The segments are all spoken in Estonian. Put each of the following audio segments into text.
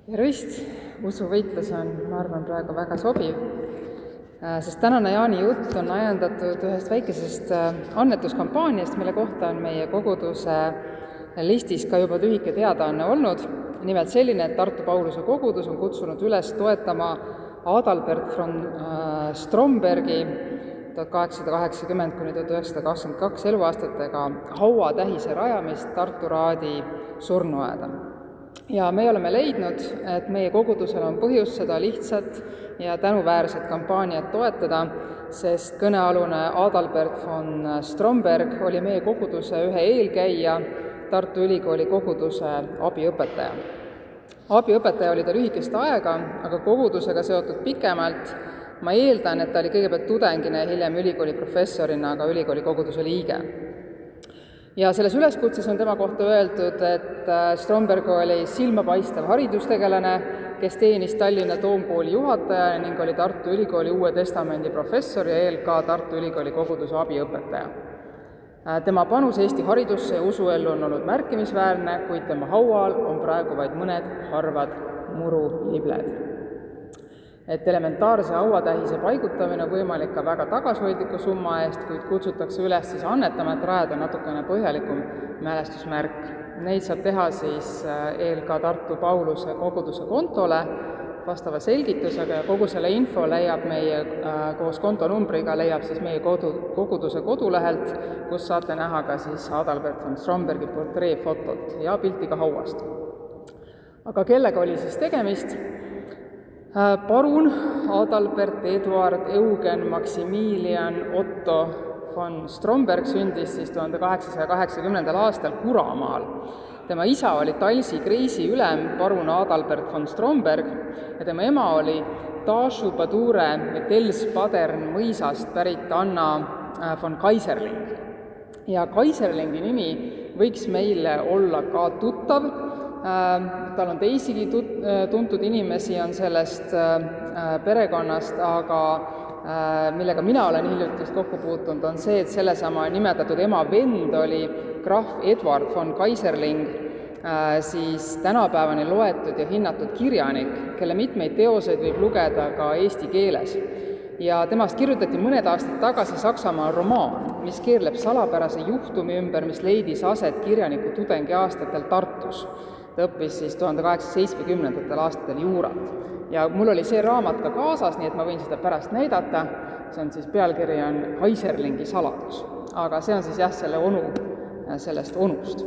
Tervist! Usuvõitlus on, ma arvan, praegu väga sobiv, sest tänane Jaani jutt on ajendatud ühest väikesest annetuskampaaniast, mille kohta on meie koguduse listis ka juba lühike teadaanne olnud. Nimelt selline, et Tartu Pauluse kogudus on kutsunud üles toetama Adalbert von Strombergi 1880–1922 eluaastatega hauatähise rajamist Tartu Raadi surnuaeda. Ja me oleme leidnud, et meie kogudusel on põhjust seda lihtsat ja tänuväärset kampaaniat toetada, sest kõnealune Adalbert von Stromberg oli meie koguduse ühe eelkäija, Tartu Ülikooli koguduse abiõpetaja. Abiõpetaja oli ta lühikest aega, aga kogudusega seotud pikemalt. Ma eeldan, et ta oli kõigepealt tudengina ja hiljem ülikooli professorina, aga ülikooli koguduse liige. Ja selles üleskutses on tema kohta öeldud, et Stromberg oli silmapaistev haridustegelane, kes teenis Tallinna Toomkooli juhataja ning oli Tartu Ülikooli Uue Testamendi professor ja ka Tartu Ülikooli koguduse abiõpetaja. Tema panus Eesti haridusse ja usuellu on olnud märkimisväärne, kuid tema haual on praegu vaid mõned harvad murulibled. Et elementaarse hauatähise paigutamine on võimalik ka väga tagasihoidliku summa eest, kuid kutsutakse üles annetama, et rajada natukene põhjalikum mälestusmärk. Neid saab teha ka Tartu Pauluse koguduse kontole vastava selgitusega ja kogu selle info leiab koos kontonumbriga meie koguduse kodulehelt, kus saate näha ka Adalbert von Strombergi portreefotot ja pilti ka hauast. Aga kellega oli tegemist? Parun Adalbert Eduard Eugen Maximilian Otto von Stromberg sündis 1880. aastal Kuramaal. Tema isa oli Talsi kreisi ülem parun Adalbert von Stromberg ja tema ema oli Tašu Padure Telspadern mõisast pärit Anna von Kaiserling. Ja Kaiserlingi nimi võiks meile olla ka tuttav. Tal on teisigi tuntud inimesi on sellest perekonnast, aga millega mina olen hiljutist kokku puutunud, on see, et sellesama nimetatud ema vend oli krahv Edward von Kaiserling, tänapäevani loetud ja hinnatud kirjanik, kelle mitmeid teoseid võib lugeda ka eesti keeles. Ja temast kirjutati mõned aastad tagasi Saksamaal romaan, mis keerleb salapärase juhtumi ümber, mis leidis aset kirjaniku tudengi aastatel Tartus. Ta õppis 1870. aastatel juurat. Ja mul oli see raamat ka kaasas, nii et ma võin seda pärast näidata. See on pealkiri on Kaiserlingi saladus. Aga see on selle onu sellest onust.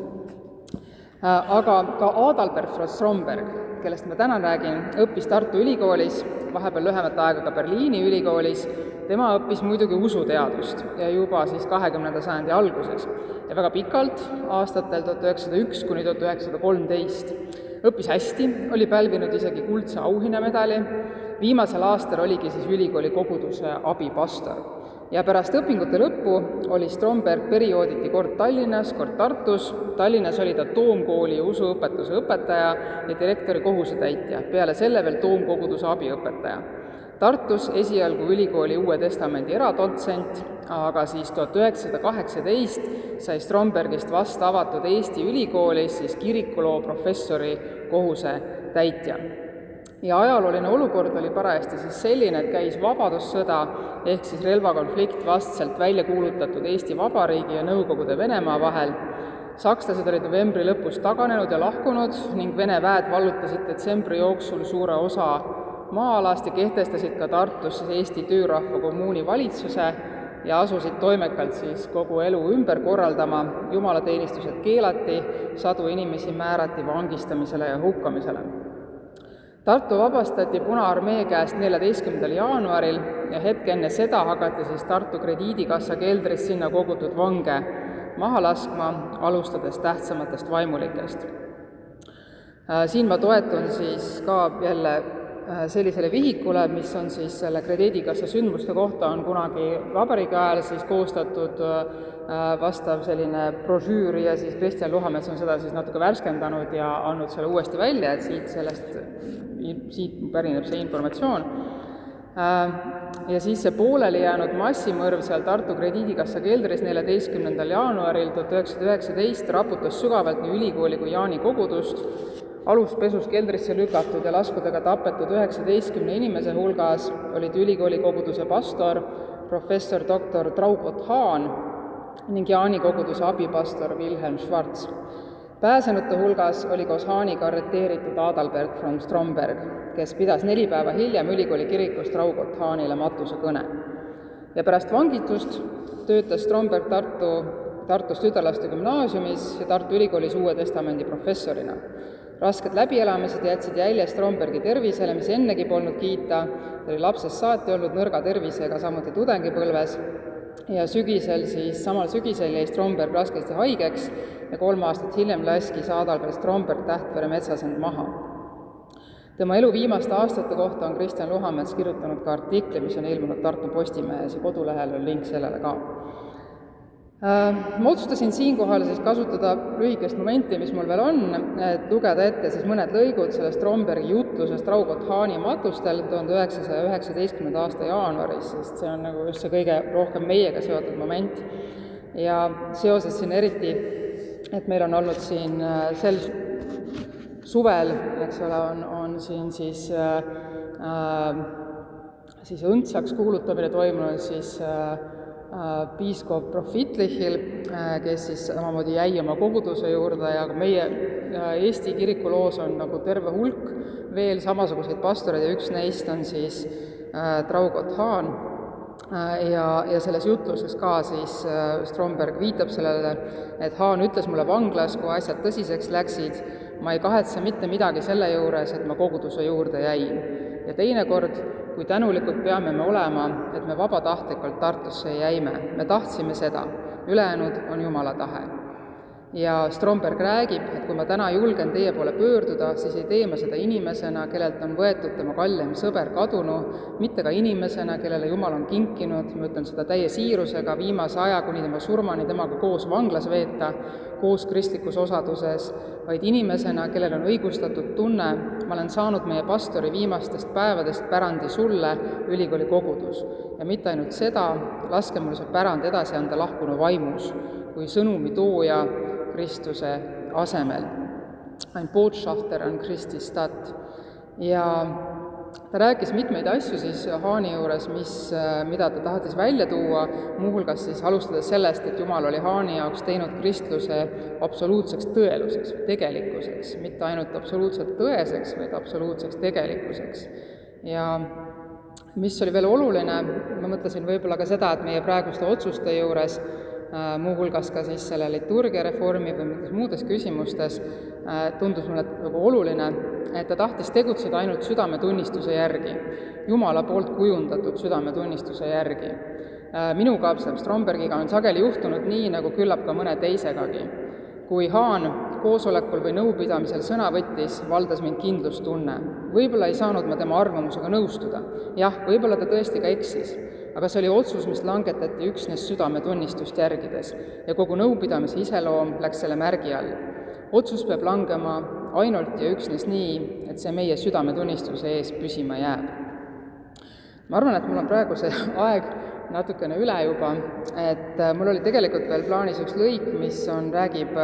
Aga ka Adalbert von Stromberg, kellest ma täna räägin, õppis Tartu Ülikoolis, vahepeal lühemat aega ka Berliini ülikoolis. Tema õppis muidugi usuteadust ja juba 20. sajandi alguses ja väga pikalt, aastatel 1901–1913. Õppis hästi, oli pälvinud isegi kuldse auhinnamedali. Viimasel aastal oligi ülikooli koguduse abipastor. Ja pärast õpingute lõppu oli Stromberg periooditi kord Tallinnas, kord Tartus. Tallinnas oli ta Toomkooli usuõpetuse õpetaja ja direktori kohusetäitja, peale selle veel Toomkoguduse abiõpetaja. Tartus esialgu ülikooli Uue Testamendi eradotsent, aga 1918 sai Strombergist vast avatud Eesti ülikoolis kirikuloo professori kohusetäitja. Ja ajalooline olukord oli parajasti selline, et käis vabadussõda ehk relvakonflikt vastselt välja kuulutatud Eesti Vabariigi ja Nõukogude Venemaa vahel. Sakslased olid novembri lõpus taganenud ja lahkunud ning Vene väed vallutasid detsembri jooksul suure osa maa-alast ja kehtestasid ka Tartus Eesti töörahva kommuuni valitsuse ja asusid toimekalt kogu elu ümber korraldama. Jumalateenistused keelati, sadu inimesi määrati vangistamisele ja hukkamisele. Tartu vabastati Punaarmee käest 14. jaanuaril ja hetk enne seda hakati Tartu krediidikassa keldris sinna kogutud vange maha laskma, alustades tähtsamatest vaimulikest. Siin ma toetun ka jälle sellisele vihikule, mis on selle krediidikassa sündmuste kohta on kunagi vabariigi ajal koostatud vastav selline brošüür ja Kristjan Luhamets on seda natuke värskendanud ja andnud selle uuesti välja, et siit pärineb see informatsioon. Ja see pooleli jäänud massimõrv seal Tartu krediidikassa keldris 14. jaanuaril 1919 raputas sügavalt nii ülikooli kui Jaani kogudust. aluspesus keldrisse lükatud ja laskudega tapetud 19 inimese hulgas olid ülikooli koguduse pastor, professor doktor Traugott Hahn ning Jaani koguduse abipastor Wilhelm Schwarz. Pääsenute hulgas oli koos Hahniga arreteeritud Adalbert von Stromberg, kes pidas 4 päeva hiljem ülikooli kirikus Traugott Hahnile matusekõne. Ja pärast vangitust töötas Stromberg Tartus tütarlaste gümnaasiumis ja Tartu Ülikoolis Uue Testamendi professorina. Rasked läbielamised jätsid jälje Strombergi tervisele, mis ennegi polnud kiita, ta oli lapsest saati olnud nõrga tervisega, samuti tudengipõlves, ja samal sügisel jäi Stromberg raskesti haigeks ja 3 aastat hiljem laskis Adalbert Stromberg Tähtvere metsas end maha. Tema elu viimaste aastate kohta on Kristjan Luhamets kirjutanud ka artikli, mis on ilmunud Tartu Postimehes ja kodulehel on link sellele ka. Ma otsustasin siinkohal kasutada lühikest momenti, mis mul veel on, et lugeda ette mõned lõigud sellest Strombergi jutlusest Traugott Hahni matustel 1919. aasta jaanuaris, sest see on just see kõige rohkem meiega seotud moment. Ja seoses siin eriti, et meil on olnud siin sel suvel, eks ole, on siin õndsaks kuulutamine toimunud piiskop Profitlichil, kes samamoodi jäi oma koguduse juurde ja meie Eesti kirikuloos on terve hulk veel samasuguseid pastoreid ja üks neist on Traugott Hahn. Ja selles jutluses ka Stromberg viitab sellele, et Hahn ütles mulle vanglas, kui asjad tõsiseks läksid, ma ei kahetse mitte midagi selle juures, et ma koguduse juurde jäin. Ja teinekord, kui tänulikud peame me olema, et me vabatahtlikult Tartusse jäime. Me tahtsime seda, ülejäänud on Jumala tahe. Ja Stromberg räägib, et kui ma täna julgen teie poole pöörduda, siis ei tee ma seda inimesena, kellelt on võetud tema kallim sõber kadunu, mitte ka inimesena, kellele Jumal on kinkinud, ma ütlen seda täie siirusega, viimase aja kuni tema surmani temaga koos vanglas veeta, koos kristlikus osaduses, vaid inimesena, kellel on õigustatud tunne, ma olen saanud meie pastori viimastest päevadest pärandi sulle, ülikooli kogudus. Ja mitte ainult seda, laske mul see pärand edasi anda lahkunu vaimus, kui sõnumi tooja Kristuse asemel. Ein Botschafter an Christi Stadt. Ja ta rääkis mitmeid asju Hahni juures, mida ta tahtis välja tuua, muuhulgas alustades sellest, et Jumal oli Hahni jaoks teinud kristluse absoluutseks tõeluseks, tegelikkuseks, mitte ainult absoluutselt tõeseks, vaid absoluutseks tegelikkuseks. Ja mis oli veel oluline, ma mõtlesin võib-olla ka seda, et meie praeguste otsuste juures, muuhulgas ka selle liturgiareformi või mingites muudes küsimustes, tundus mulle oluline, et ta tahtis tegutseda ainult südametunnistuse järgi, Jumala poolt kujundatud südametunnistuse järgi. Minuga, Strombergiga on sageli juhtunud nii, nagu küllap ka mõne teisegagi. Kui Hahn koosolekul või nõupidamisel sõna võttis, valdas mind kindlustunne. Võib-olla ei saanud ma tema arvamusega nõustuda. Jah, võib-olla ta tõesti ka eksis, aga see oli otsus, mis langetati üksnes südametunnistust järgides ja kogu nõupidamise iseloom läks selle märgi all. Otsus peab langema ainult ja üksnes nii, et see meie südametunnistuse ees püsima jääb. Ma arvan, et mul on praegu see aeg natukene üle juba, et mul oli tegelikult veel plaanis üks lõik, mis räägib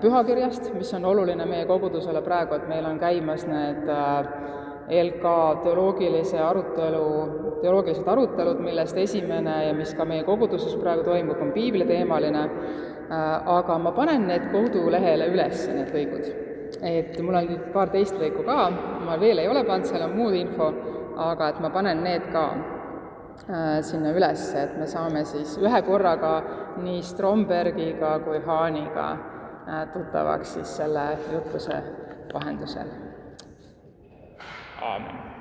pühakirjast, mis on oluline meie kogudusele praegu, et meil on käimas need LK teoloogilised arutelud, millest esimene ja mis ka meie koguduses praegu toimub, on piibliteemaline, aga ma panen need kodulehele üles, need lõigud. Et mul on paar teist lõiku ka, ma veel ei ole pannud, seal on muud info, aga et ma panen need ka sinna üles, et me saame ühe korraga nii Strombergiga kui Hahniga tuttavaks selle jutluse vahendusel. Aamen.